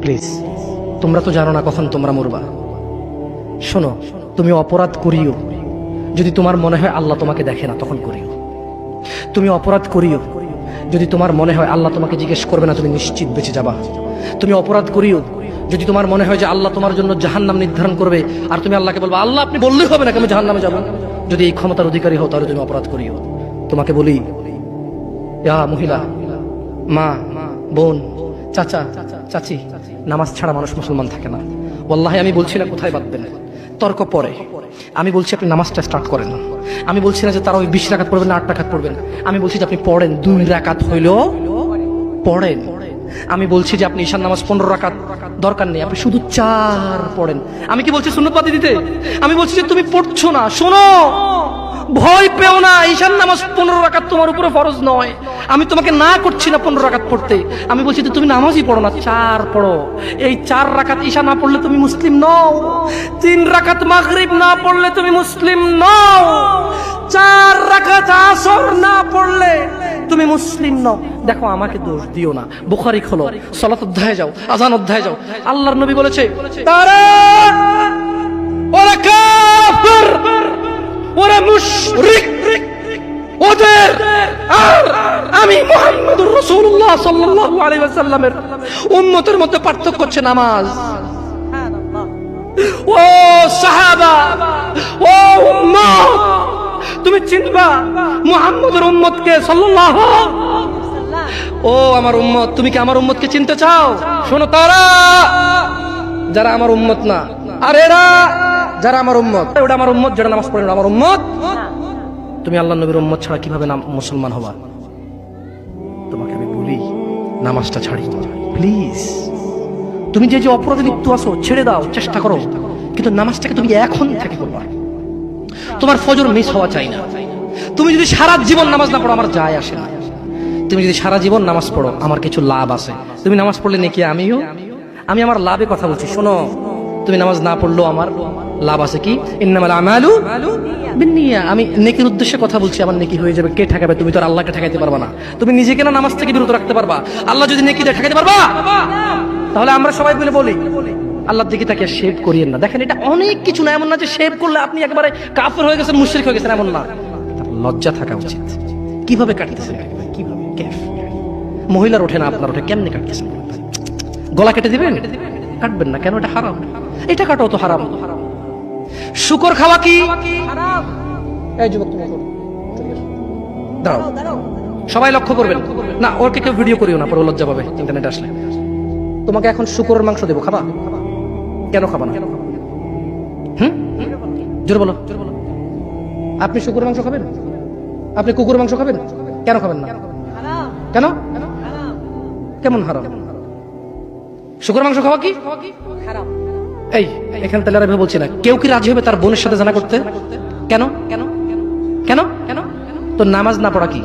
Please, তোমরা তো জানো না কখন তোমরা মরবা। শোনো, তুমি অপরাধ করিও যদি তোমার মনে হয় আল্লাহ তোমাকে দেখে না, তখন করিও। তুমি অপরাধ করিও যদি তোমার মনে হয় আল্লাহ তোমাকে জিজ্ঞেস করবে না, তুমি নিশ্চিত বেঁচে যাবা। তুমি অপরাধ করিও যদি তোমার মনে হয় যে আল্লাহ তোমার জন্য জাহান্নাম নির্ধারণ করবে, আর তুমি আল্লাহকে বলবা আল্লাহ আপনি বললেই হবে না, আমি জাহান্নামে যাবো। যদি এই ক্ষমতার অধিকারী হও তাহলে তুমি অপরাধ করিও। তোমাকে বলি, মহিলা, মা, বোন, চাচা, চাচি, নামাজ ছাড়া মানুষ মুসলমান থাকে না। ওয়াল্লাহি আমি বলছি না কোথায় বাঁধবেন, তর্ক পরে। আমি বলছি আপনি নামাজটা স্টার্ট করেন। আমি বলছি না যে তারা ওই 20 রাকাত পড়বেন না 8 রাকাত পড়বেন। আমি বলছি যে আপনি পড়েন, 2 রাকাত হইলেও পড়েন। আমি বলছি যে আপনি ঈশান নামাজ 15 রাকাত দরকার নেই, আপনি শুধু 4 পড়েন। আমি কি বলছি সুন্নত বাদ দিতে? আমি বলছি যে তুমি পড়ছো না, শোনো, ভয় পেও না, ঈশান নামাজ 15 রাকাত তোমার উপরে ফরজ নয়। আমি তোমাকে না করছি না 15 রাকাত পড়তে, আমি বলছি যে তুমি নামাজই পড়ো না, 4 পড়ো। এই 4 রাকাত ঈশা না পড়লে তুমি মুসলিম নও, 3 রাকাত মাগরিব না পড়লে তুমি মুসলিম নও, 4 রাকাত আসর না পড়লে তুমি মুসলিম নও। দেখো, আমাকে দোষ দিও না। বুখারী খোলো, সালাত অধ্যায়ে যাও, আযান অধ্যায়ে যাও। আল্লাহর নবী বলেছে তারা ওরা কাফির, ওরা মুশরিক, ওদের আর আমি মুহাম্মদুর রাসূলুল্লাহ সাল্লাল্লাহু আলাইহি ওয়াসাল্লামের উম্মতের মধ্যে পার্থক্য হচ্ছে নামাজ। ও সাহাবা, ও উম্মত, তুমি চিনবা মুহাম্মদের উম্মতকে সাল্লাল্লাহু। ও আমার উম্মত, তুমি কি আমার উম্মতকে চিনতে চাও? শোনো, তারা যারা আমার উম্মত না, আর এরা যারা আমার উম্মত। ওটা আমার উম্মত যারা নামাজ পড়ে না, আমার উম্মত। তুমি আল্লাহর নবীর উম্মত ছাড়া কিভাবে মুসলমান হবা? তোমাকে আমি বলি, নামাজটা ছাড়ি প্লিজ। তুমি যে যে অপরাধে লিপ্ত আছো ছেড়ে দাও, চেষ্টা করো, কিন্তু নামাজটাকে তুমি এখন থেকে করবা। তোমার ফজর মিস হওয়া চাই না। তুমি যদি সারা জীবন নামাজ না পড়ো, আমার যায় আসে না। তুমি যদি সারা জীবন নামাজ পড়ো, আমার কিছু লাভ আছে। তুমি নামাজ পড়লে নাকি আমি আমার লাভে কথা বলছি। শোনো, তুমি নামাজ না পড়লেও আমার লাভ আছে। কি? ইন্নামাল আমালু বিন্নিয়া। আমি নেকির উদ্দেশ্যে কথা বলছি, আমার নেকি হয়ে যাবে। কে ঠেকাবে? তুমি তো আর আল্লাহকে ঠেকাইতে পারবা না। তুমি নিজেকে না নামাজ থেকে বিরত রাখতে পারবা, আল্লাহ যদি নেকি দেয় ঠেকাইতে পারবা? তাহলে আমরা সবাই মিলে বলি আল্লাহর দিকে তাকিয়ে শেভ করিয়েন না। দেখেন, এটা অনেক কিছু না, এমন না যে শেভ করলে আপনি একেবারে কাফের হয়ে গেছেন, মুশরিক হয়ে গেছেন, এমন না। লজ্জা থাকা উচিত। কিভাবে কাটতেছেন? কিভাবে? মহিলার ওঠে না, আপনার ওঠে, কেমনে কাটতেছেন? গলা কেটে দিবেন? কাটবেন না কেন? এটা হারাম। এটা কাটাও তো হারাম। শুকর খাওয়া কি হারাম? এই যুবক, তুমি দাঁড়াও, সবাই লক্ষ্য করবেন না, ওকে কেউ ভিডিও করিও না, পরে লজ্জা পাবে ইন্টারনেট আসলে। তোমাকে এখন শুকরের মাংস দেবো, খাবা? কেন খাবা না? জোরে বলো। আপনি শুকরের মাংস খাবেন? আপনি কুকুরের মাংস খাবেন? কেন খাবেন না? কেন? কেমন হারাম? শুকরের মাংস খাওয়া কি হারাম? এই এখানে তাহলে আর বলছি না, কেউ কি রাজি হবে তার বোনের সাথে জানা করতে? কেন? কেন? কেন? কেন? তো নামাজ না পড়া কি?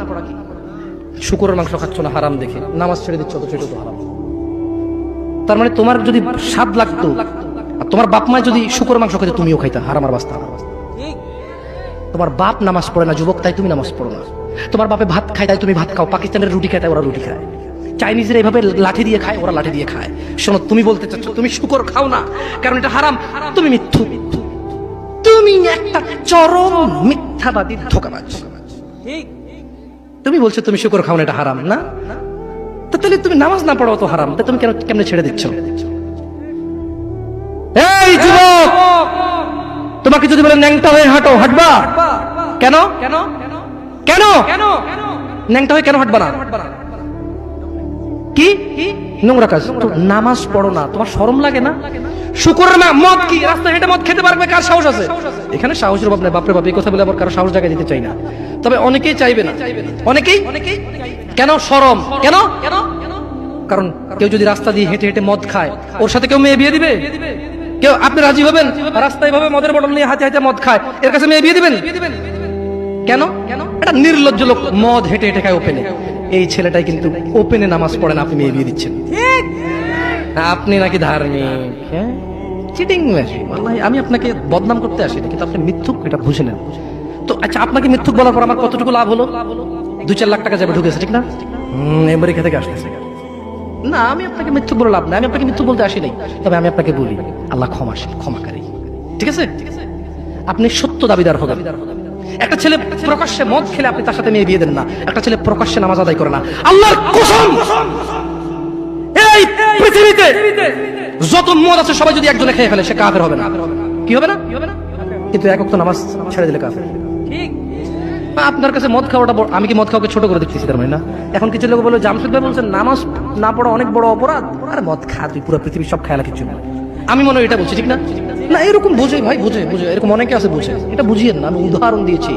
শুকরের মাংস খাচ্ছ না হারাম দেখে নামাজ ছেড়ে দিচ্ছ, তো সেটা তো হারাম। তার মানে তোমার যদি স্বাদ লাগতো, আর তোমার বাপ মায় যদি শুকরের মাংস খেতে, তুমিও খাইতা, হারাম আর বাস্তা। তোমার বাপ নামাজ পড়ে না যুবক, তাই তুমি নামাজ পড়ো না। তোমার বাপে ভাত খায়, তাই তুমি ভাত খাও। পাকিস্তানের রুটি খায়, তাই ওরা রুটি খায়। চাইনিজরা এভাবে লাঠি দিয়ে খায়, ওরা লাঠি দিয়ে খায়। শোনো, তুমি বলতে চাচ্ছ তুমি শুকর খাও না কারণ এটা হারাম, তুমি মিথ্যু। তুমি একটা চরম মিথ্যাবাদী, ধোঁকাবাজ। তুমি বলছো তুমি শুকর খাও না, এটা হারাম না? তো তাহলে তুমি নামাজ না পড়ো তো হারাম, তুমি কেমনে ছেড়ে দিচ্ছ? এই যুবক, তোমাকে যদি বলে ন্যাংটা হয়ে হাঁটো, হাঁটবা? কেন? কেন? কেন? ন্যাংটা হয়ে কেন হাঁটবা না? কি নোংরা কাজ? নামাজ পড়ো না, তোমার শরম লাগে না? শুকরের মদ কি? রাস্তায় হেঁটে মদ খেতে পারবে? কার সাহস আছে? এখানে সাহসের অভাব নাই, বাপরে বাপ। এই কথা বলে আবার কারো সাহস জায়গায় দিতে চাই না, তবে অনেকেই চাইবে না। অনেকেই কেন? শরম। কেন? কারণ কেউ যদি রাস্তা দিয়ে হেঁটে হেঁটে মদ খায়, ওর সাথে কেউ মেয়ে বিয়ে দিবে? কেউ? আপনি রাজি হবেন? রাস্তায় ভাবে মদের বটল নিয়ে হাতে হাতে মদ খায়, এর কাছে মেয়ে বিয়ে দিবেন? কেন? এটা নির্লজ্জ লোক, মদ হেঁটে হেঁটে খায় ওপেনে। এই ছেলেটাই কিন্তু ওপেনে নামাজ পড়ে না, আপনি মেয়ে বিয়ে দিচ্ছেন। আপনি নাকি ধার্মিক? হ্যাঁ, চিটিং মেশিন। ওয়াল্লাহি আমি আপনাকে বদনাম করতে আসিনি, কিন্তু আপনি মিথ্যুক, এটা বুঝে নেন। তো আচ্ছা, আপনাকে মিথ্যুক বলার পর আমার কতটুকু লাভ হলো? 2-4 লাখ টাকা যাবে ঢুকেছে, ঠিক না? আমেরিকা থেকে আসতেছে, না, আমি আপনাকে মিথ্যুক বলে লাভ না, আমি আপনাকে মিথ্যুক বলতে আসি নাই, তবে আমি আপনাকে বলি আল্লাহ ক্ষমাশীল, ক্ষমাকারী। ঠিক আছে, আপনি সত্য দাবিদার হবেন। একটা ছেলে প্রকাশ্যে মদ খেলে আপনি তার সাথে মেয়ে বিয়ে দেন না, একটা ছেলে প্রকাশ্যে নামাজ আদায় করে না। আল্লাহর কসম, এই পৃথিবীতে যত মদ আছে সবাই যদি একজনে খেয়ে ফেলে সে কাফের হবে না। কি হবে না? কিন্তু এক ওয়াক্ত নামাজ ছেড়ে দিলে কাফের। ঠিক, আপনার কাছে মদ খাওয়াটা, আমি কি মদ খাওয়াকে ছোট করে দেখতেছি তার মানে না? এখন কিছু লোক বলে জামশেদ ভাই বলছেন নামাজ না পড়া অনেক বড় অপরাধ, আর মদ খা তুই পুরো পৃথিবীর সব খেয়ালা কিছু না। আমি মনে হয় এটা বলছি, ঠিক না? না, এরকম বোঝে ভাই, বোঝে এরকম অনেকে আছে বোঝে, এটা বুঝিয়েন না, আমি উদাহরণ দিয়েছি।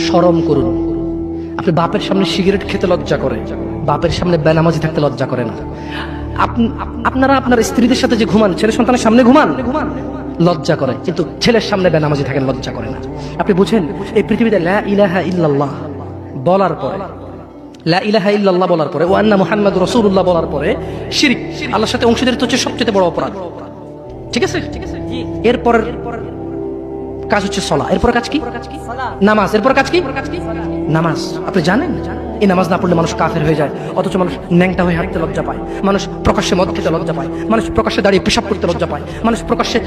শরম করুন। আপনি বাপের সামনে সিগারেট খেতে লজ্জা করে, বাপের সামনে বেনামাজি থাকতে লজ্জা করে না। আপনারা আপনার স্ত্রীদের সাথে যে ঘুমান, ছেলে সন্তানের সামনে ঘুমান, লজ্জা করে, কিন্তু ছেলের সামনে বেনামাজি থাকেন লজ্জা করে না। আপনি বুঝেন, এই পৃথিবীতে লা ইলাহা ইল্লাল্লাহ বলার পরে, লা ইলাহা ইল্লাল্লাহ বলার পরে, ওয়া আন্না মুহাম্মাদুর রাসূলুল্লাহ বলার পরে শিরক, আল্লাহর সাথে অংশীদারিত্ব হচ্ছে সবচেয়ে বড় অপরাধ। ঠিক আছে, এরপর কাজ হচ্ছে সালাহ, এরপর কাজ কি? নামাজ, এরপর কাজ কি? নামাজ। আপনি জানেন এই নামাজ না পড়লে মানুষ কাফের হয়ে যায়, অথচ মানুষ ন্যাংটা হয়ে হাঁটতে লজ্জা পায়, মানুষ প্রকাশ্যে মদ খেতে লজ্জা পায়, মানুষ প্রকাশ্যে দাঁড়িয়ে পেশাব করতে লজ্জা পায়, মানুষ প্রকাশ্যে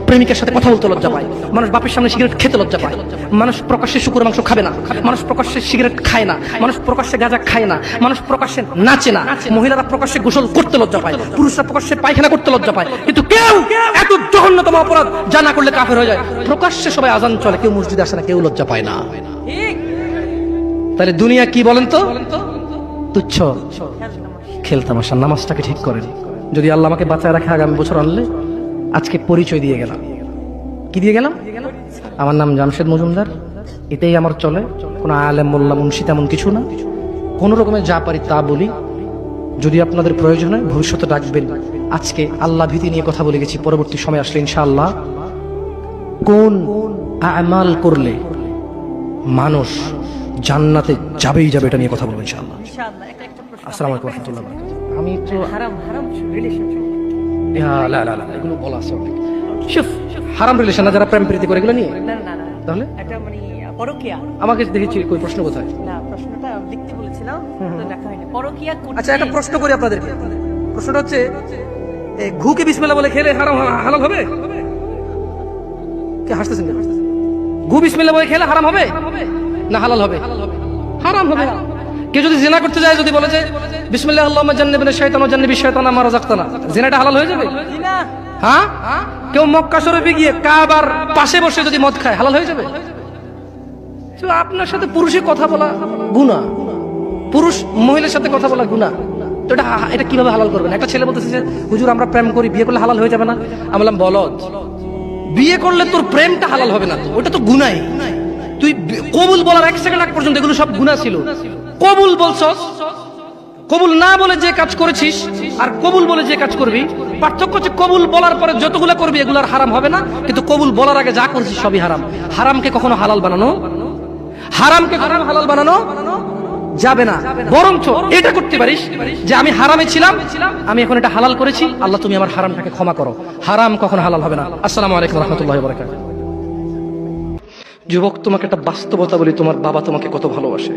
প্রেমিকের সাথে কথা বলতে লজ্জা পায়, মানুষ বাপের সামনে সিগারেট খেতে লজ্জা পায়, মানুষ প্রকাশ্যে শুকর মাংস খাবে না, মানুষ প্রকাশ্যে সিগারেট খায় না, মানুষ প্রকাশ্যে গাঁজা খায় না, মানুষ প্রকাশ্যে নাচে না, মহিলারা প্রকাশ্যে গোসল করতে লজ্জা পায়, পুরুষরা প্রকাশ্যে পায়খানা করতে লজ্জা পায়, কিন্তু কেউ এত জঘন্যতম অপরাধ যা না করলে কাফের হয়ে যায়, প্রকাশ্যে সবাই আজান চলে, কেউ মসজিদে আসে না, কেউ লজ্জা পায় না। তাহলে দুনিয়া কি বলেন তো? তুচ্ছ খেলতামাশা। নামাজটাকে ঠিক করেন। যদি আল্লাহ আমাকে বাঁচায় রাখে আগামী বছর আনলে, আজকে পরিচয় দিয়ে গেলাম। কি দিয়ে গেলাম? আমার নাম জামশেদ মজুমদার, এটাই আমার চলে, কোনো আলেম মোল্লা মুন্সি তেমন কিছু না, কোন রকমের যা পারি তা বলি। যদি আপনাদের প্রয়োজন হয় ভবিষ্যতে ডাকবেন। আজকে আল্লাহ ভীতি নিয়ে কথা বলে গেছি, পরবর্তী সময় আসলে ইনশাআল্লাহ কোন আমাল করলে মানুষ জান্নাতে যাবেই যাবে এটা নিয়ে কথা বলবো ইনশাআল্লাহ। আসসালামু আলাইকুম ওয়া রাহমাতুল্লাহি ওয়া বারাকাতুহু। আমি তো হারাম রিলেশনশিপ, লা লা লা এগুলো বলা আছে অনেক। শুফ, হারাম রিলেশন না, যারা প্রেম প্রীতি করে এগুলো নিয়ে, না না না, তাহলে এটা মানে পরকিয়া। আমাকে দেখেছি কই প্রশ্ন কোথায়? না, প্রশ্নটা লিখতে বলেছিলাম তো লেখা হয়নি। পরকিয়া করতে। আচ্ছা, একটা প্রশ্ন করি আপনাদেরকে। প্রশ্নটা হচ্ছে, এই ঘুকে বিসমিল্লাহ বলে খেলে হারাম হালাল হবে? কে হাসতেছেন? ঘু বিসমিল্লাহ বলে খেলে হারাম হবে না হালাল হবে? হারাম হবে। কেউ যদি জিনা করতে যায়, যদি বলে যে বিসমিল্লাহ আল্লাহুম্মা জান্নিবনা শাইতান ওয়া জান্নিবিশ শাইতানা মা রাযাকতানা, জিনাটা হালাল হয়ে যাবে? হ্যাঁ? কেউ মক্কা শরীফে গিয়ে কাবার পাশে বসে যদি মদ খায়, হালাল হয়ে যাবে? তো আপনার সাথে পুরুষে কথা বলা গুনাহ, পুরুষ মহিলার সাথে কথা বলা গুনাহ, তো এটা কিভাবে হালাল করবেন? একটা ছেলে বলতেছে যে হুজুর আমরা প্রেম করি, বিয়ে করলে হালাল হয়ে যাবে না? আমি বললাম বলদ, বিয়ে করলে তোর প্রেমটা হালাল হবে না, ওটা তো গুনাহ। তুই কবুল বলার 1 সেকেন্ড আগ পর্যন্ত এগুলো সব গুনাহ ছিল। কবুল বলছস, কবুল না বলে যে কাজ করেছিস আর কবুল বলে যে কাজ করবি, পার্থক্য হচ্ছে কবুল বলার পরে যতগুলো করবি এগুলো আর হারাম হবে না, কিন্তু কবুল বলার আগে যা করছিস সবই হারাম। হারামকে কখনো হালাল বানানো, হারামকে কখনো হালাল বানানো যাবে না। বরঞ্চ এটা করতে পারিস যে আমি হারামে ছিলাম, আমি এখন এটা হালাল করেছি, আল্লাহ তুমি আমার হারামটাকে ক্ষমা করো। হারাম কখনো হালাল হবে না। আসসালামু আলাইকুম ওয়া রাহমাতুল্লাহি ওয়া বারাকাতুহু। যুবক, তোমাকে একটা বাস্তবতা বলি, তোমার বাবা তোমাকে কত ভালোবাসে।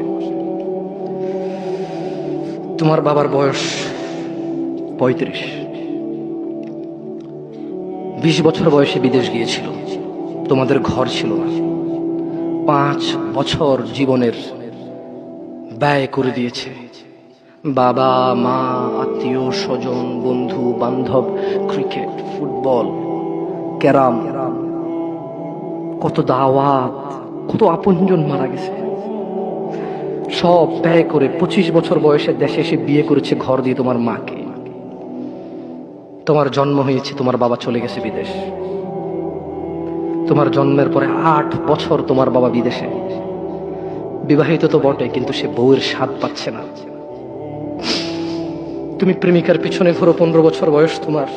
তোমার বাবার বয়স 35, 20 বছর বয়সে বিদেশ গিয়েছিল, তোমাদের ঘর ছিল না, 5 বছর জীবনের ব্যয় করে দিয়েছে। বাবা মা, আত্মীয় স্বজন, বন্ধু বান্ধব, ক্রিকেট, ফুটবল, ক্যারাম, কত দাওয়াত, কত আপনজন মারা গেছে, সব ব্যয় করে 25 বছর বয়সে দেশে এসে বিয়ে করেছে ঘর দিয়ে তোমার মাকে। তোমার জন্ম হয়েছে, তোমার বাবা চলে গেছে বিদেশ। তোমার জন্মের পরে 8 বছর তোমার বাবা বিদেশে, বিবাহিত তো বটে, কিন্তু সে বউয়ের স্বাদ পাচ্ছে না। তুমি প্রেমিকার পিছনে ঘোরো, 15 বছর বয়স তোমার,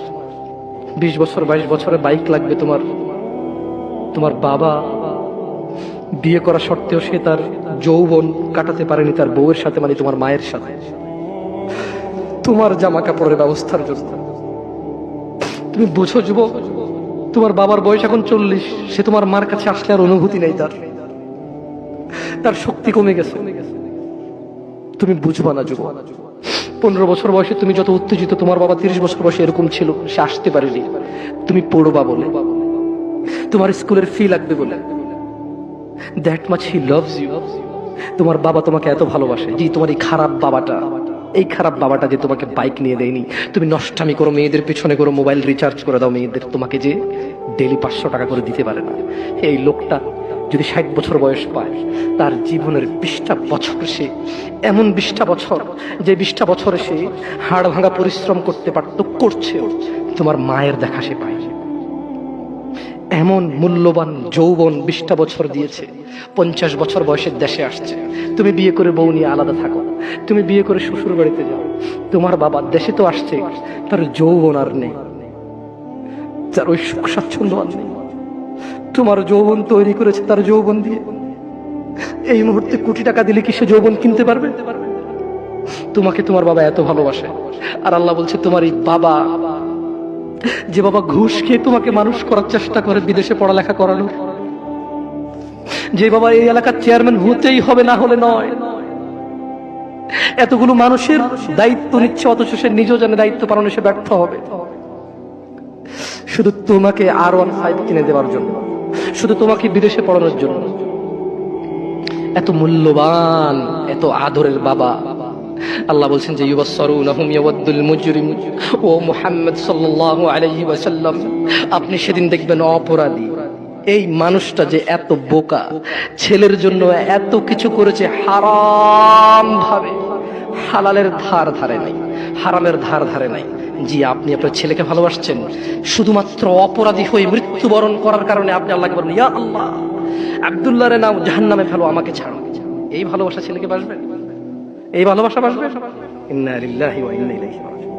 20 বছর 22 বছরে বাইক লাগবে তোমার। তোমার বাবা বিয়ে করা সত্ত্বেও সে তার যৌবন কাটাতে পারেনি তার বউয়ের সাথে, মানে তোমার মায়ের সাথে, তোমার জামা কাপড়ের ব্যবস্থার জন্য। তুমি বুঝো যুবক, তোমার বাবার বয়স এখন 40, সে তোমার মার কাছে আসলে আর অনুভূতি নেই, তার শক্তি কমে গেছে। তুমি বুঝবা না যুবক, 15 বছর বয়সে তুমি যত উত্তেজিত, তোমার বাবা 30 বছর বয়সে এরকম ছিল, সে আসতে পারেনি। তুমি পড়বা বলে, তোমার স্কুলের ফি লাগবে বলে। That much he loves you. তোমার বাবা তোমাকে এত ভালোবাসে। জি, তোমার এই খারাপ বাবাটা যে তোমাকে বাইক নিয়ে দেয়নি, তুমি নষ্টামি করো, মেয়েদের পিছনে করো, মোবাইল রিচার্জ করে দাও মেয়েদের, তোমাকে যে ডেলি 500 টাকা করে দিতে পারে না। এই লোকটা যদি 60 বছর বয়স পায়, তার জীবনের 20টা বছর সে এমন 20টা বছর, যে 20টা বছরে সে হাড় ভাঙা পরিশ্রম করতে পারত, করছে, তোমার মায়ের দেখা সে পায়। এমন মূল্যবান যৌবন 20টা বছর দিয়েছে। 50 বছর বয়সের দেশে আসছে। তুমি বিয়ে করে বউ নিয়ে আলাদা থাকো, তুমি বিয়ে করে শ্বশুর বাড়িতে যাও। তোমার বাবা দেশে তো আসছে, তার যৌবন আর নেই, তার ওই সুখ স্বাচ্ছন্দ্য আর নেই। তোমার যৌবন তৈরি করেছে তার যৌবন দিয়ে। এই মুহূর্তে কোটি টাকা দিলে কি সে যৌবন কিনতে পারবে? তোমাকে তোমার বাবা এত ভালোবাসে, আর আল্লাহ বলছে তোমার এই বাবা, যে বাবা ঘুষ খেয়ে তোমাকে মানুষ করার চেষ্টা করে বিদেশে পড়ালেখা করানোর, যে বাবা এই এলাকার চেয়ারম্যান হতেই হবে, না হলে নয়, এতগুলো মানুষের দায়িত্ব নিচ্ছে, অথচ সে নিজেও জানে দায়িত্ব পালনে সে ব্যর্থ হবে, শুধু তোমাকে R15 কিনে দেওয়ার জন্য, শুধু তোমাকে বিদেশে পড়ানোর জন্য। এত মূল্যবান, এত আদরের বাবা। আল্লাহ বলছেন যে ইউবাসসারুনাহুম ইয়াওয়াদ্দুল মুজরিম ও মুহাম্মদ সাল্লাল্লাহু আলাইহি ওয়াসাল্লাম, আপনি সেদিন দেখবেন অপরাধী এই মানুষটা যে এত বোকা, ছেলের জন্য এত কিছু করেছে হারাম ভাবে, হালালের ধার ধারে নাই, হারামের ধার ধারে নাই। জি, আপনি আপনার ছেলেকে ভালোবাসছেন, শুধুমাত্র অপরাধী হয়ে মৃত্যুবরণ করার কারণে আপনি আল্লাহকে বলেন ইয়া আল্লাহ আব্দুল্লাহ রে নাও জাহান্নামে ফেলো, আমাকে ছাড়ো। এই ভালোবাসা ছেলেকে বাসবে? এই ভালোবাসা বাসবে? ইন্না লিল্লাহি ওয়া ইন্না ইলাইহি রাজিউন।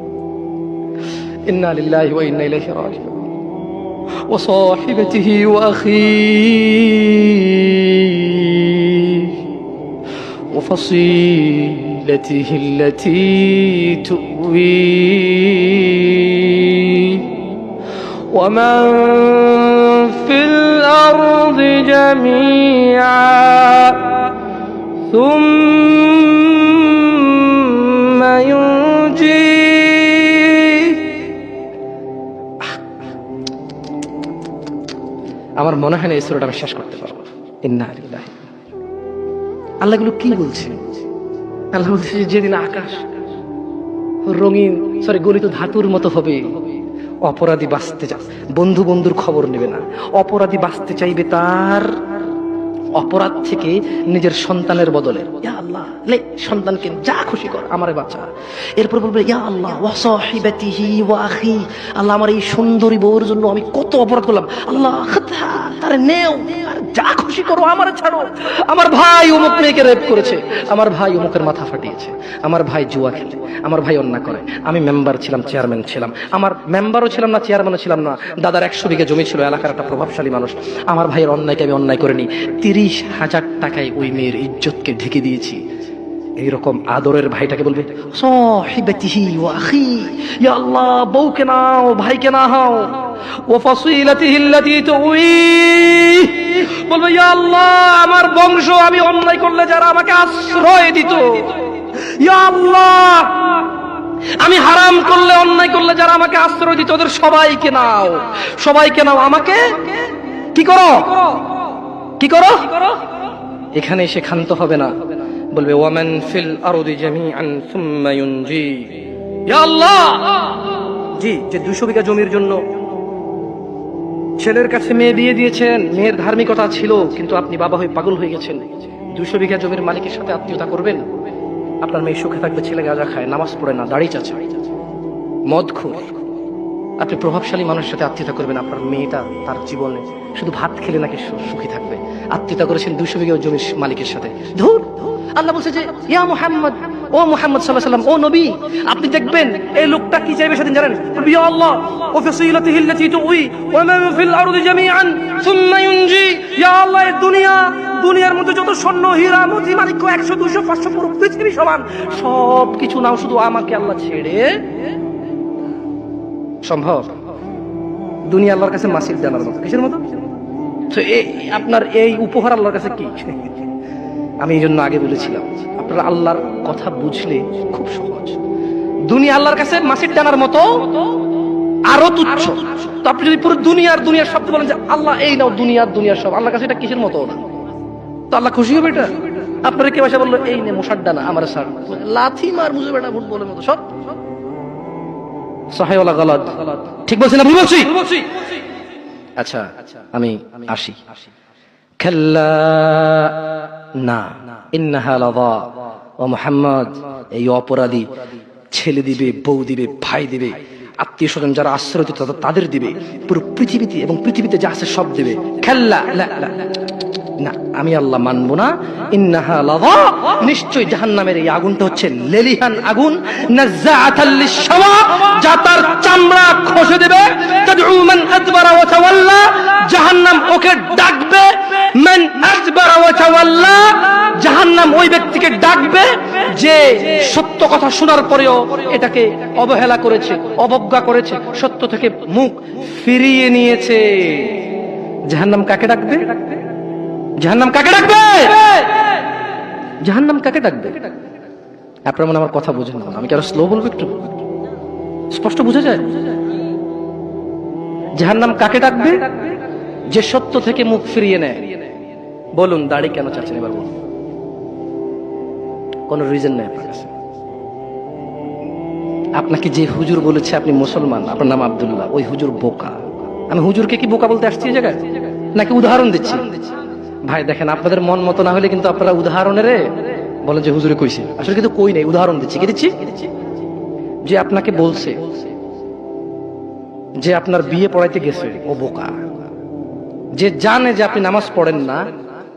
ইন্না লিল্লাহি ওয়া ইন্না ইলাইহি রাজিউন। ওয়া সাহিবাতিহি ওয়া আখিহি ওয়া ফাসিলাতিহি আল্লাতী তুওয়ি ওয়া মান ফিল আরদি জামিআ সুম্মা ইউনজি। আমার মনে হয় না এই সূরাটা আমি শেষ করতে পারবো। ইন্না লিল্লাহি। আল্লাহ এগুলো কি বলছে? আল্লাহ বলছে যেদিন আকাশ রঙিন গলিত ধাতুর মতো হবে, অপরাধী বাঁচতে চায়, বন্ধু বন্ধুর খবর নেবে না, অপরাধী বাঁচতে চাইবে তার অপরাধ থেকে নিজের সন্তানের বদলে। ইয়া আল্লাহ লে সন্তানকে যা খুশি কর, আমারে বাঁচা। এরপর বলবে ইয়া আল্লাহ ওয়া সাহিবাতিহি ওয়া আখি, আল্লাহ আমার এই সুন্দরী বউর জন্য আমি কত অপরাধ করলাম, আল্লাহ তারে নেও, যা খুশি করো, আমারে ছাড়ো। আমার ভাই অমুক মেয়েকে রেপ করেছে, আমার ভাই অমুকের মাথা ফাটিয়েছে, আমার ভাই জুয়া খেলে, আমার ভাই অন্যায় করে, আমি মেম্বার ছিলাম, চেয়ারম্যান ছিলাম, আমার মেম্বারও ছিলাম না, চেয়ারম্যানও ছিলাম না, দাদার 100 বিঘা জমি ছিল, এলাকার একটা প্রভাবশালী মানুষ, আমার ভাইয়ের অন্যায়কে আমি অন্যায় করিনি, 30,000 টাকায় ওই মেয়ের ইজ্জতকে ঢেকে দিয়েছি। এইরকম আদরের ভাইটাকে বলবে সাহিবাতিহি ওয়া আখি, ইয়া আল্লাহ বউকে নাও, ভাইকে না হাও, ওয়া ফাসিলাতিহি আল্লাতী তুওয়ি, বলবে ইয়া আল্লাহ আমার বংশ, আমি অন্যায় করলে যারা আমাকে আশ্রয় দিত, ইয়া আল্লাহ আমি হারাম করলে, অন্যায় করলে যারা আমাকে আশ্রয় দিত, ওদের সবাইকে নাও, সবাইকে নাও, আমাকে কি করো, কি করো। এখানে এসে ক্ষান্ত হবে না, বলবে ওয়ামান ফিল আরদি জামিআন সুম্মা ইউনজি। ইয়া আল্লাহ, জি, যে 200 বিঘা জমির জন্য ছেলের কাছে মেয়ে দিয়ে দিয়েছেন, মেয়ের ধার্মিকতা ছিল, কিন্তু আপনি বাবা হয়ে পাগল হয়ে গেছেন, 200 বিঘা জমির মালিকের সাথে আত্মীয়তা করবেন? আপনার মেয়ে সুখে থাকবে, ছেলে গাঁজা খায়, নামাজ পড়ে না, দাড়ি চাচা, মদখোর। আপনি প্রভাবশালী মানুষের সাথে আত্মীয়তা করবেন, আপনার মেয়েটা তার জীবনে শুধু ভাত খেলে নাকি সুখী থাকবে? আত্মীয়তা করেছেন 200 বিঘা জমির মালিকের সাথে। ধুর, আল্লাহ বলছে যে ইয়া মুহাম্মদ, ও মুহাম্মদ সাল্লাল্লাহু আলাইহি ওয়াসাল্লাম, ও নবী, আপনি দেখবেন এই লোকটা কি চাইবে সেদিন, জানেন? ইয়া আল্লাহ ওয়া ফাসিলাতিহি আল্লাতী তুওয়ি ওয়া মান ফিল আরদি জামিআন সুম্মা ইউনজি। ইয়া আল্লাহ এই দুনিয়ার মধ্যে যত স্বর্ণ হীরা মতি মানিক্য 100 200 500 পুরো পৃথিবী সমান, সব কিছু নাও, শুধু আমাকে আল্লাহ ছেড়ে। সম্ভব? দুনিয়া আল্লাহর কাছে মাসির দানার মতো, কিসের মতো? তো আপনার এই উপহার আল্লাহর কাছে কি? আমি এই জন্য আগে বলেছিলাম, আপনারা আল্লাহর কথা বুঝলে খুব সহজ। দুনিয়া আল্লাহর কাছে মাছির ডানার মতো আরো তুচ্ছ। তো আপনি যদি পুরো দুনিয়ার সব বলেন যে আল্লাহ এই নাও দুনিয়ার সব, আল্লাহর কাছে এটা কিসের মতো না? তো আল্লাহ খুশি হবে এটা? আপনারা কেউ এসে বললো এই নে মশার ডানা আমার সার, লাথি মার মুজে বেটা ভূত বলে মতো সব সহায় ওয়ালা গালাত। ঠিক বলছি না ভুল বলছি? আচ্ছা আমি আসি। খাল্লা না ইন্নাহা লাযা, ও মুহাম্মদ এই অপরাধী ছেলে দিবে, বউ দিবে, ভাই দিবে, আত্মীয় স্বজন যারা আশ্রয় দিত তাদের দিবে, পুরো পৃথিবীতে এবং পৃথিবীতে যা আছে সব দিবে। খাল্লা না, আমি আল্লাহ মানবো না। ইন্নাহা লাযা, নিশ্চয় জাহান্নামের এই আগুনটা হচ্ছে লেলিহান আগুন, নাযাআতাল লিশ-শাওয়া, যা তার চামড়া খসে দেবে। তাদউ মান আদবারা ওয়া তাওয়াল্লা, জাহান্নাম ওকে ডাকবে। মান আদবারা ওয়া তাওয়াল্লা, জাহান্নাম ওই ব্যক্তিকে ডাকবে যে সত্য কথা শোনার পরেও এটাকে অবহেলা করেছে, অবজ্ঞা করেছে, সত্য থেকে মুখ ফিরিয়ে নিয়েছে। জাহান্নাম কাকে ডাকবে? জাহান্নাম কাকে ডাকবে? জাহান্নাম কাকে ডাকবে? আপনারা মনে আমার কথা বুঝেন না, আমি কি আরো স্লো বলবো? একটু স্পষ্ট বুঝা যায়? জাহান্নাম কাকে ডাকবে? যে সত্য থেকে মুখ ফিরিয়ে নেয়। বলুন দাড়ি কেন চাচ্ছেন এবার বলুন? কোন রিজন নেই আপনার কাছে। আপনাকে যে হুজুর বলেছে আপনি মুসলমান, আপনার নাম আব্দুল্লাহ, ওই হুজুর বোকা। আমি হুজুরকে কি বোকা বলতে আসছি এই জায়গায়, নাকি উদাহরণ দিচ্ছি? ভাই দেখেন, আপনাদের মন মতো না হলে কিন্তু আপনারা উদাহরণের বলেন যে হুজুরে কইছে, আসলে কিন্তু কই নাই, উদাহরণ দিচ্ছি। কি দিচ্ছি? যে আপনাকে বলছে যে আপনার বিয়ে পড়াইতে গেছে, ও বোকা। যে জানে যে আপনি নামাজ পড়েন না,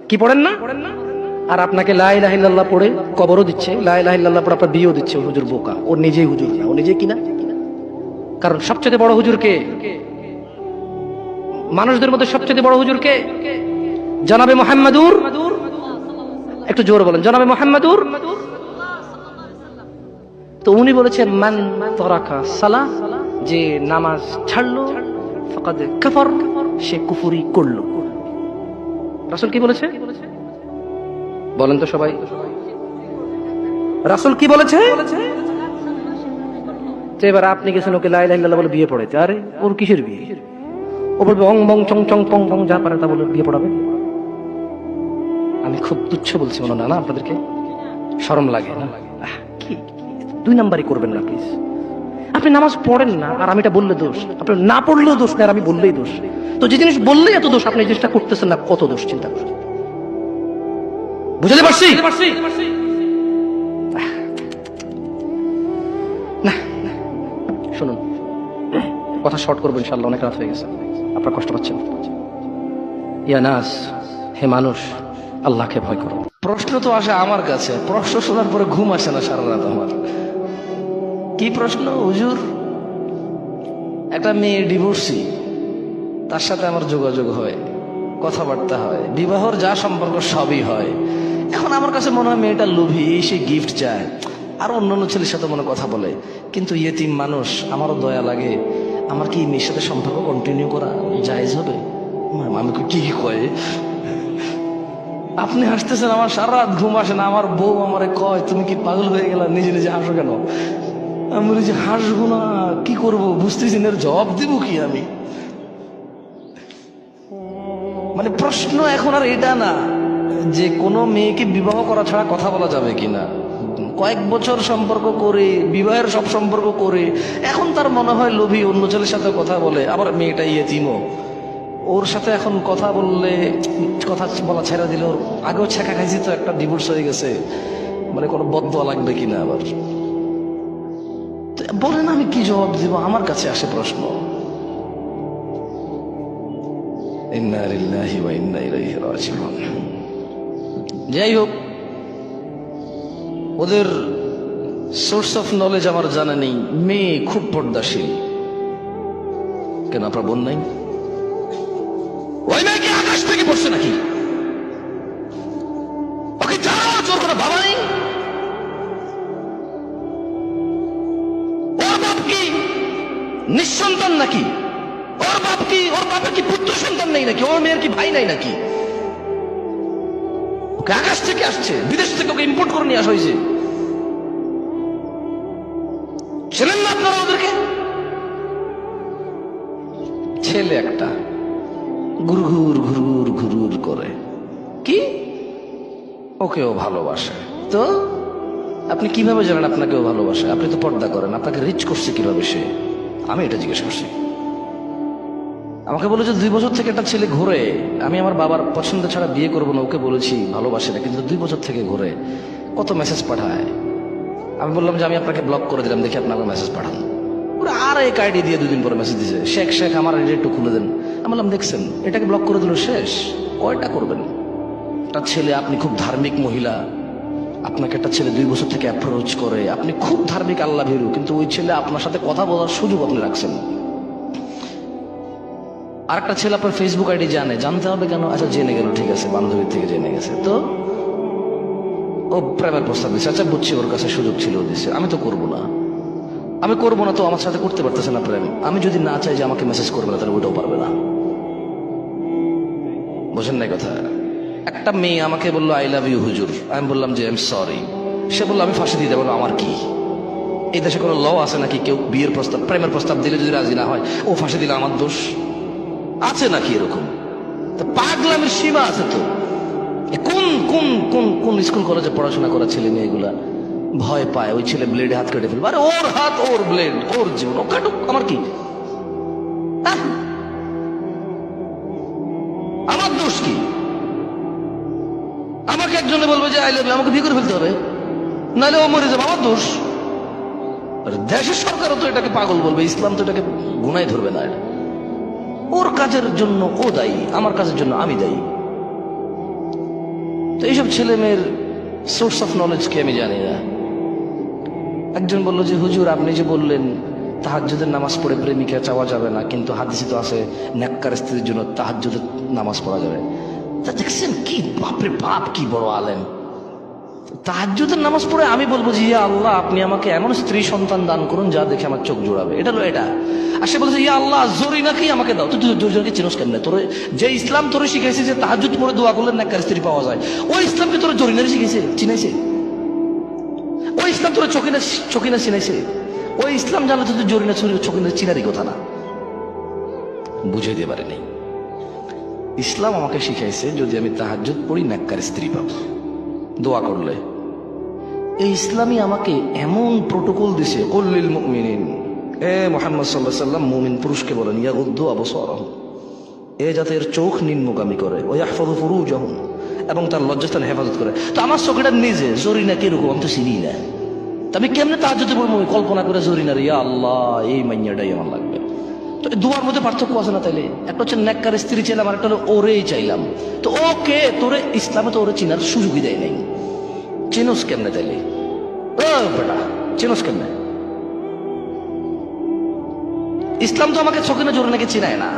কি পড়েন না, আর আপনাকে লা ইলাহা ইল্লাল্লাহ পড়ে কবরও দিচ্ছে, লা ইলাহা ইল্লাল্লাহ পড়ে আপনার বিয়েও দিচ্ছে, ও হুজুর বোকা। ও নিজেই হুজুর না, ও নিজে কিনা। কারণ সবচেয়ে বড় হুজুর কে? মানুষদের মধ্যে সবচেয়ে বড় হুজুর কে? জনাবে মুহাম্মাদুর, একটু জোরে বলেন, জনাবে মুহাম্মাদুর। তো উনি বলেছেন মান তারাকা সালাহ, যে নামাজ ছাড়লো ফাকাদ কাফার, সে কুফরি করলো। রাসূল কি বলেছে বলেন তো সবাই? রাসূল কি বলেছে? তো এবার আপনি গেছেন ওকে লা ইলাহা ইল্লাল্লাহ বলে বিয়ে পড়াইতে, আরে ওর কিসের বিয়ে? ও বলবে অং বং চং চং পং পং যা পারে তা বলে বিয়ে পড়াবে। আমি খুব তুচ্ছ বলছি মনে না আপনাদেরকে? শরম লাগে না? কি দুই নাম্বারই করবেন না প্লিজ। আপনি নামাজ পড়েন না আর আমি এটা বললে দোষ, আপনি না পড়লেও দোষ না, আর আমি বললেই দোষ। তো যে জিনিস বললেই এত দোষ, আপনি এই জিনিসটা করতেছেন না, কত দোষ চিন্তা করেন। বুঝতে পারছি না? শুনুন, কথা শর্ট করবো ইনশাআল্লাহ, অনেক রাত হয়ে গেছে, আপনার কষ্ট পাচ্ছেন। ইয়া নাস, হে মানুষ, আল্লাহকে ভয় করো। প্রশ্ন তো আসে আমার কাছে, প্রশ্ন শোনার পরে ঘুম আসে না সারা রাত আমার। কি প্রশ্ন? হুজুর, একটা মেয়ে ডিভোর্সি, তার সাথে আমার যোগাযোগ হয়, কথাবার্তা হয়, বিবাহর যা সম্পর্ক সবই হয়। এখন আমার কাছে মনে হয় মেয়েটা লোভী, সে গিফট চায়, আর অন্যান্য ছেলের সাথে মনে কথা বলে। কিন্তু ইয়েতিম মানুষ, আমারও দয়া লাগে। আমার কি মেয়ের সাথে সম্পর্ক কন্টিনিউ করা জায়েজ হবে? আমি কি কয়? আপনি হাসতেছেন, আমার সারা রাত ঘুম আসে না। আমার বউ আমারে কয় তুমি কি পাগল হয়ে গেলা, নিজে নিজে হাসো কেন? আমি বলি যে হাসবো না, কি করবো বুঝতেছি না, এর জবাব দিব কি আমি? মানে প্রশ্ন এখন আর এটা না যে কোনো মেয়েকে বিবাহ করা ছাড়া কথা বলা যাবে কিনা। কয়েক বছর সম্পর্ক করে, বিবাহের সব সম্পর্ক করে, এখন তার মনে হয় লোভী, অন্য ছেলের সাথে কথা বলে। আবার মেয়েটা ইয়েতিমও, ওর সাথে এখন কথা বললে, কথা বলা ছেড়ে দিলে, ওর আগেও ছেঁকা খাইছি তো, একটা ডিভোর্স হয়ে গেছে, মানে কোনো বদদোয়া লাগবে কিনা আবার। বলেন আমি কি জবাব দিব? আমার কাছে আসে প্রশ্ন। ইন্না লিল্লাহি ওয়া ইন্না ইলাইহি রাজিউন। যাই হোক, ওদের সোর্স অফ নলেজ আমার জানা নেই। মেয়ে খুব পর্দাশীল। কেন আপনার বোন নাই? ওই মেয়ে কি আকাশ থেকে পড়ছে নাকি? ওকে জানো তোর কোনো বাবা নেই? ওর বাপ কি নিঃসন্তান নাকি? ওর বাপের কি পুত্র সন্তান নেই নাকি? ওর মেয়ের কি ভাই নাই নাকি? ওকে আকাশ থেকে আসছে, বিদেশ থেকে ওকে ইম্পোর্ট করে নিয়ে আসা হয়েছে। ছেলে একটা ঘুরঘুর ঘুরঘুর ঘুরঘুর করে, কি ওকেও ভালোবাসে। তো আপনি কিভাবে জানেন আপনাকেও ভালোবাসে? আপনি তো পর্দা করেন, আপনাকে রিচ করছে কিভাবে সে? আমি এটা জিজ্ঞেস করছি। আমাকে বলে যে 2 বছর থেকে একটা ছেলে ঘুরে, আমি আমার বাবার পছন্দ ছাড়া বিয়ে করবো না, ওকে বলেছি ভালোবাসে না, কিন্তু 2 বছর থেকে ঘুরে, কত মেসেজ পাঠায়। আমি বললাম যে আমি আপনাকে ব্লক করে দিলাম, দেখি আপনাকে মেসেজ পাঠান। ওরা আর এক আইডি দিয়ে 2 দিন পরে মেসেজ দিয়েছে, শেখ শেখ আমার আইডি একটু খুলে দেন। আমি বললাম দেখছেন, এটাকে ব্লক করে দিল, শেষ। কয়টা করবেন? একটা ছেলে, আপনি খুব ধার্মিক মহিলা, আপনাকে একটা ছেলে 2 বছর থেকে অ্যাপ্রোচ করে, আপনি খুব ধার্মিক আল্লাহ ভীরু, কিন্তু ওই ছেলে আপনার সাথে কথা বলার সুযোগ আপনি রাখছেন। আর একটা ছেলে আপনার ফেসবুক আইডি জানতে হবে কেন? আচ্ছা জেনে গেল, ঠিক আছে, বান্ধবীর থেকে জেনে গেছে, তো ও প্রেমের প্রস্তাব দিচ্ছে। আচ্ছা বুঝছি, ওর কাছে সুযোগ ছিল, দিচ্ছে। আমি তো করবো না, আমি করবো না, তো আমার সাথে করতে পারতেছে না প্রেম। আমি যদি না চাই যে আমাকে মেসেজ করবে না, তাহলে ওটাও পারবে না। বোঝেন নাই কথা? একটা মেয়ে আমাকে বললো আই লাভ ইউ হুজুর, আমি বললাম যে আই এম সরি। সে বললো আমি ফাঁসি দিয়ে দেবো। আমার কি এই দেশে কোনো ল আছে নাকি কেউ বিয়ের প্রস্তাব, প্রেমের প্রস্তাব দিলে যদি রাজি না হয় ও ফাঁসি দিলে আমার দোষ আছে নাকি? এরকম তো পাগলামের সীমা আছে তো। কোন কোন কোন কোন স্কুল কলেজে পড়াশোনা করা ছেলে মেয়েগুলা ভয় পায় ওই ছেলে ব্লেডে হাত কেটে ফেলবে। আরে ওর হাত, ওর ব্লেড, ওর জীবন, ও কাটুক, আমার কি? আমার দোষ কি? আমাকে একজনে বলবে যে আই লাভ ইউ, আমাকে বিয়ে করে ফেলতে হবে, নাহলে ও মরে যাবে, আমার দোষ। দেশের সরকারও তো এটাকে পাগল বলবে, ইসলাম তো এটাকে গুনাই ধরবে না। ওর কাজের জন্য ও দায়ী, আমার কাজের জন্য আমি দায়ী। তো এইসব ছেলে মেয়ের সোর্স অফ নলেজ কি আমি জানি না। একজন বলল যে হুজুর আপনি যে বললেন তাহাজ্জুদের নামাজ পড়ে প্রেমিকা চাওয়া যাবে না, কিন্তু হাদিসে তো আছে নেককার স্ত্রীর জন্য তাহাজ্জুদের নামাজ পড়া যাবে। তা দেখছেন কি বাপরে বাপ, কি বড় আলেম। তাহাজ্জুদের নামাজ পড়ে আমি বলবো যে ইয়া আল্লাহ আপনি আমাকে এমন স্ত্রী সন্তান দান করুন যা দেখে আমার চোখ জোড়াবে, এটা হলো এটা। আর সে বলছে ইয়া আল্লাহ জরিনাকেই আমাকে দাও। তুই জরিনাকে চিনোস কেমনে? তোর যে ইসলাম তোরে শিখাইছে যে তাহাজ্জুদ পড়ে দোয়া করলে নেককার স্ত্রী পাওয়া যায়, ওই ইসলামকে তোর জরিনারে শিখাইছে, চিনাইছে? ওই ইসলাম তোর চকিনা চিনাইছে? ওই ইসলাম জানলে তো তুই জরিনা চকিনা চিনারই কথা না। বুঝে দিতে পারে নাই। ইসলাম আমাকে শিখাইছে যদি আমি তাহাজ্জুদ পড়ি নেককার স্ত্রী পাবো দোয়া করলে। এই ইসলামই আমাকে এমন প্রোটোকল দিছে, কুল্লিল মুমিনিন, এ মুহাম্মদ সাল্লাল্লাহু আলাইহি ওয়াসাল্লাম মুমিন পুরুষকে বলেন ইয়াগুদ্দু আবসারহুম, এ যাতে এর চোখ নিম্নগামী করে, ওয়া ইয়াহফাযু ফুরুজাহুম, এবং তার লজ্জাস্থান হেফাজত করে। তো আমার চোখটা নিজে জরিনা কিরকম আমি তো চিনি না, আমি কেমনে তাহাজ্জুদে পড়বো? কল্পনা করে জরিনার ইয়া আল্লাহ এই মাইয়াটাই আমার লাগবে। তো দুয়ার মধ্যে পার্থক্য আছে না? তাইলে একটা হচ্ছে নেককার স্ত্রী চাইলাম, আর একটা হলো ওরেই চাইলাম। তো ওকে তোরে ইসলামে তো ওরে চিনার সুযোগই দেয় নাই। চিনোস কেমনে তাইলে? ও বেটা চিনোস কেমনে? ইসলাম তো আমাকে চোখে না জোরে নাকি চিনায় না,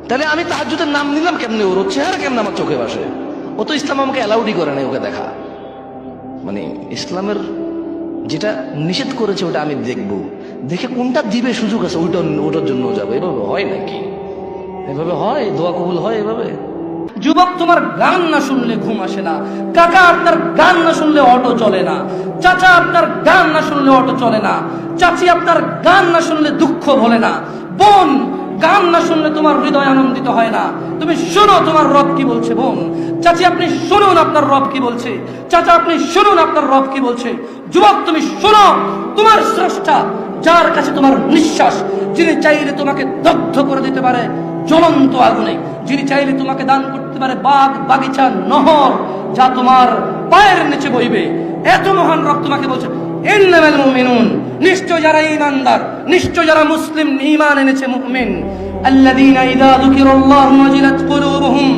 তাহলে আমি তাহাজ্জুদের নাম নিলাম কেমনে? ওর চেহারা কেমনে আমার চোখে বাসে? ও তো ইসলাম আমাকে অ্যালাউডই করে নাই ওকে দেখা। মানে ইসলামের যেটা নিষেধ করেছে ওটা আমি দেখবো, দেখে কোনটা দিবে সুযোগ আছে ওটার জন্য যাবে। এভাবে হয় নাকি? এভাবে হয়? দোয়া কবুল হয় এভাবে? যুবক তোমার গান না শুনলে ঘুম আসে না, কাকা আপনার গান না শুনলে অটো চলে না, চাচা আপনার গান না শুনলে অটো চলে না, চাচি আপনার গান না শুনলে দুঃখ ভোলে না, বোন গান না শুনলে তোমার হৃদয় আনন্দিত হয় না। তুমি শোনো তোমার রব কি বলছে। বোন, চাচি আপনি শুনুন আপনার রব কি বলছে। চাচা আপনি শুনুন আপনার রব কি বলছে। যুবক তুমি শোনো তোমার স্রষ্টা, যার কাছে তোমার নিঃশ্বাস, যিনি চাইলে তোমাকে দগ্ধ করে দিতে পারে জ্বলন্ত আগুনে, যিনি চাইলে তোমাকে দান করতে পারে বাগ বাগিচা নহর যা তোমার পায়ের নিচে বইবে। এত মহান রব তোমাকে বলছে ইন্নামাল মুমিনুন, নিশ্চয় যারা ঈমানদার, নিশ্চয় যারা মুসলিম ঈমান এনেছে মুমিন, আল্লাযীনা ইযা যুকিরাল্লাহু ওয়াজিলাত কুলুবুহুম,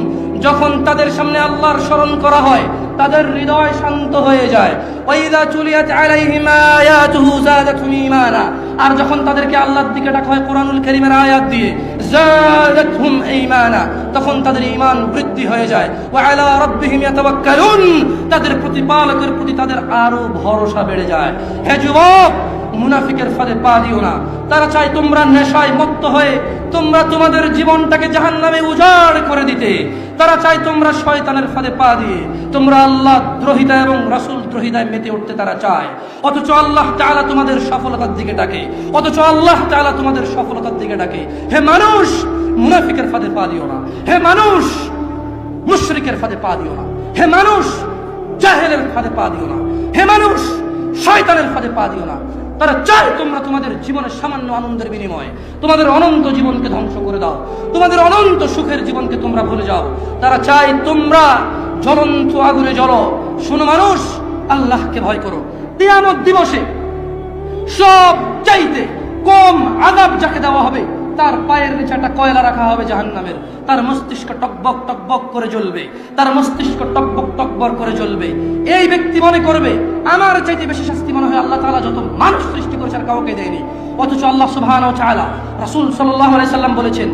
যখন তাদের সামনে আল্লাহর স্মরণ করা হয় তাদের হৃদয় শান্ত হয়ে যায়। ওয়া ইযা তুলিয়াত আলাইহিম আয়াতুহু যাদাতুহুম ঈমানা, আর যখন তাদেরকে আল্লাহর দিকে ডাকা হয় কোরআনুল কারীমের আয়াত দিয়ে, যাদাতুহুম ঈমানা, তখন তাদের ঈমান বৃদ্ধি হয়ে যায়। ওয়া আলা রাব্বিহিম ইয়াতাওয়াক্কালুন, তাদের প্রতিপালকের প্রতি তাদের আরো ভরসা বেড়ে যায়। হে যুবক, মুনাফিকের ফাঁদে পা দিও না। তারা চায় তোমরা নেশায় মত্ত হয়ে তোমরা তোমাদের জীবনটাকে জাহান্নামে উজাড় করে দিতে। তারা চায় তোমরা শয়তানের ফাঁদে পা দিয়ে তোমরা আল্লাহ দ্রোহিতা এবং রাসূল দ্রোহিতায় মেতে উঠতে তারা চায়। অথচ আল্লাহ তাআলা তোমাদের সফলতার দিকে ডাকে, অথচ আল্লাহ তাআলা তোমাদের সফলতার দিকে ডাকে। হে মানুষ, মুনাফিকের ফাঁদে পা দিও না। হে মানুষ, মুশরিকের ফাঁদে পা দিও না। হে মানুষ, জাহেলের ফাঁদে পা দিও না। হে মানুষ, শয়তানের ফাঁদে পা দিও না। তারা চায় তোমরা তোমাদের জীবনের সামান্য আনন্দের বিনিময়ে তোমাদের অনন্ত জীবনকে ধ্বংস করে দাও, তোমাদের অনন্ত সুখের জীবনকে তোমরা ভুলে যাও। তারা চায় তোমরা জ্বলন্ত আগুনে জ্বলো। শোনো মানুষ, আল্লাহকে ভয় করো। কিয়ামত দিবসে সব চাইতে কম আযাব যাকে দেওয়া হবে তার পায়ের নিচে একটা কয়লা রাখা হবে জাহান্নামের। তার মস্তিষ্ক টকবক টকবক করে জ্বলবে, তার মস্তিষ্ক টকবক টকবক করে জ্বলবে। এই ব্যক্তি মনে করবে আমার চাইতে বেশি শাস্তি মনে হয় আল্লাহ তাআলা যত মানুষ সৃষ্টি করেছে আর কাউকে দেয়নি। অথচ আল্লাহ সুবহানাহু ওয়া তাআলা, রাসূল সাল্লাল্লাহু আলাইহি সাল্লাম বলেছেন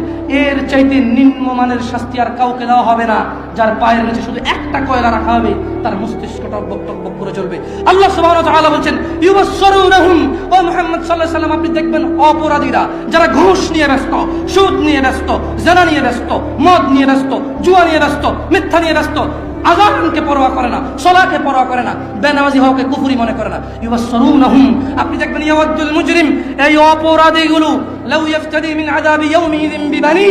এর চাইতে নিম্নমানের শাস্তি আর কাউকে দেওয়া হবে না, যার পায়ের নিচে শুধু একটা কয়লা রাখা হবে, তার মস্তিষ্ক টকবক টকবক করে জ্বলবে। আল্লাহ সুবহানাহু ওয়া তাআলা বলেন ইউবাসসিরুনহুম, ও মুহাম্মদ সাল্লাল্লাহু আলাইহি সাল্লাম আপনি দেখবেন অপরাধীরা যারা ঘুষ নিয়ে ব্যস্ত, সুদ নিয়ে ব্যস্ত, জিনা নিয়ে ব্যস্ত, মদ নিয়ে ব্যস্ত, জুয়া নিয়ে ব্যস্ত, মিথ্যা নিয়ে ব্যস্ত, আযানকে পরোয়া করে না, সালাতকে পরোয়া করে না, বেনামাজি হওয়াকে কুফরি মনে করে না। ইউবাসসিরুনহুম, আপনি দেখবেন ইয়াওয়াদুল মুজরিম, এই অপরাধীগুলো লাউ ইফতাদি মিন আযাবি ইয়াউমিযিন বিবানি,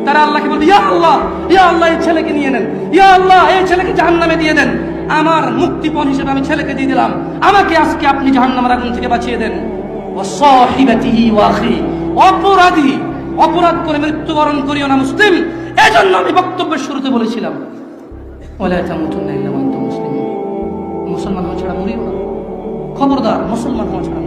তারা আল্লাহকে বলবে ইয়া আল্লাহ, ইয়া আল্লাহ এই ছেলেকে নিয়ে নেন, ইয়া আল্লাহ এই ছেলেকে জাহান্নামে দিয়ে দেন, আমার মুক্তিপণ হিসেবে আমি ছেলেকে দিয়ে দিলাম, আমাকে আজকে আপনি জাহান্নামের আগুন থেকে বাঁচিয়ে দেন। ওয়া সাহিবাতিহি ওয়া আখি, অপরাধী অপরাধ করে মৃত্যুবরণ করিও না মুসলিম। এজন্য আমি বক্তব্যের শুরুতে বলেছিলাম ওয়ালা তামুতুন্না ইল্লা ওয়া আনতুম মুসলিমুন, মুসলমান হওয়া ছাড়া মরিও না। খবরদার, মুসলমান হওয়া ছাড়া